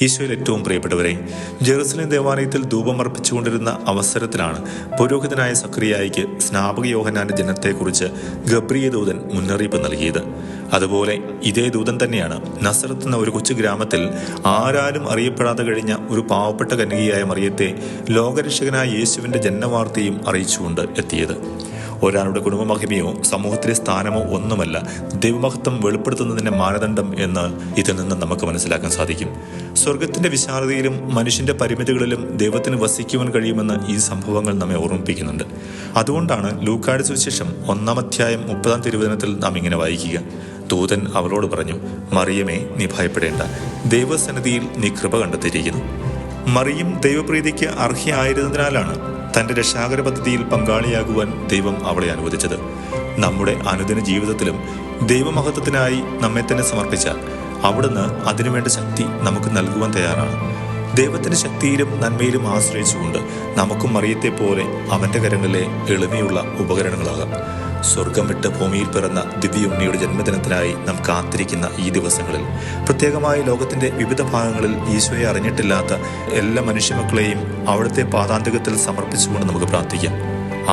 ഈശോയിൽ ഏറ്റവും പ്രിയപ്പെട്ടവരെ, ജെറുസലേം ദേവാലയത്തിൽ ധൂപം അർപ്പിച്ചുകൊണ്ടിരുന്ന അവസരത്തിലാണ് പുരോഹിതനായ സക്രിയായിക്ക് സ്നാപക യോഹന്നാന്റെ ജനനത്തെക്കുറിച്ച് ഗബ്രിയേൽ ദൂതൻ മുന്നറിയിപ്പ് നൽകിയത്. അതുപോലെ ഇതേ ദൂതൻ തന്നെയാണ് നസറത്ത് എന്ന ഒരു കൊച്ചു ഗ്രാമത്തിൽ ആരാലും അറിയപ്പെടാതെ കഴിഞ്ഞ ഒരു പാവപ്പെട്ട കന്യകയായ മറിയത്തെ ലോകരക്ഷകനായ യേശുവിന്റെ ജനനവാർത്തയും അറിയിച്ചുകൊണ്ട് എത്തിയത്. ഒരാളുടെ കുടുംബമഹിമയോ സമൂഹത്തിലെ സ്ഥാനമോ ഒന്നുമല്ല ദൈവമഹത്വം വെളിപ്പെടുത്തുന്നതിന്റെ മാനദണ്ഡം എന്ന് ഇതിൽ നിന്ന് നമുക്ക് മനസ്സിലാക്കാൻ സാധിക്കും. സ്വർഗത്തിന്റെ വിശാലതയിലും മനുഷ്യന്റെ പരിമിതികളിലും ദൈവത്തിന് വസിക്കുവാൻ കഴിയുമെന്ന് ഈ സംഭവങ്ങൾ നമ്മെ ഓർമ്മിപ്പിക്കുന്നുണ്ട്. അതുകൊണ്ടാണ് ലൂക്കായുടെ സുവിശേഷം 1-ാം അധ്യായം 30-ാം തിരുവചനത്തിൽ നാം ഇങ്ങനെ വായിക്കുക: ദൂതൻ അവളോട് പറഞ്ഞു, മറിയമേ, നീ ഭയപ്പെടേണ്ട, ദൈവസന്നിധിയിൽ നീ കൃപ കണ്ടെത്തിയിരിക്കുന്നു. മറിയം ദൈവപ്രീതിക്ക് അർഹയായിരുന്നതിനാലാണ് തന്റെ രക്ഷാകര പദ്ധതിയിൽ പങ്കാളിയാകുവാൻ ദൈവം അവളെ അനുവദിച്ചത്. നമ്മുടെ അനുദിന ജീവിതത്തിലും ദൈവമഹത്വത്തിനായി നമ്മെ തന്നെ സമർപ്പിച്ചാൽ അവിടുന്ന് അതിനുവേണ്ട ശക്തി നമുക്ക് നൽകുവാൻ തയ്യാറാണ്. ദൈവത്തിന്റെ ശക്തിയിലും നന്മയിലും ആശ്രയിച്ചുകൊണ്ട് നമുക്കും മറിയത്തെ പോലെ അവന്റെ കരങ്ങളിലെ എളിമയുള്ള ഉപകരണങ്ങളാകാം. സ്വർഗം വിട്ട് ഭൂമിയിൽ പിറന്ന ദിവ്യ ഉണ്ണിയുടെ ജന്മദിനത്തിനായി നാം കാത്തിരിക്കുന്ന ഈ ദിവസങ്ങളിൽ പ്രത്യേകമായി ലോകത്തിന്റെ വിവിധ ഭാഗങ്ങളിൽ ഈശോയെ അറിഞ്ഞിട്ടില്ലാത്ത എല്ലാ മനുഷ്യമക്കളെയും അവിടുത്തെ പാദാന്തികത്തിൽ സമർപ്പിച്ചുകൊണ്ട് നമുക്ക് പ്രാർത്ഥിക്കാം.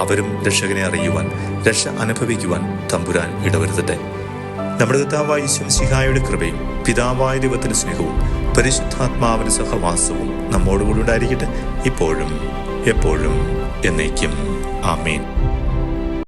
അവരും രക്ഷകനെ അറിയുവാൻ, രക്ഷ അനുഭവിക്കുവാൻ തമ്പുരാൻ ഇടവരുത്തട്ടെ. നമ്മുടെ കർത്താവായ യേശു മിശിഹായുടെ കൃപയും പിതാവായ ദൈവത്തിന്റെ സ്നേഹവും പരിശുദ്ധാത്മാവിന്റെ സഹവാസവും നമ്മോടുകൂടി ഉണ്ടായിരിക്കട്ടെ, ഇപ്പോഴും എപ്പോഴും എന്നേക്കും. ആമേൻ.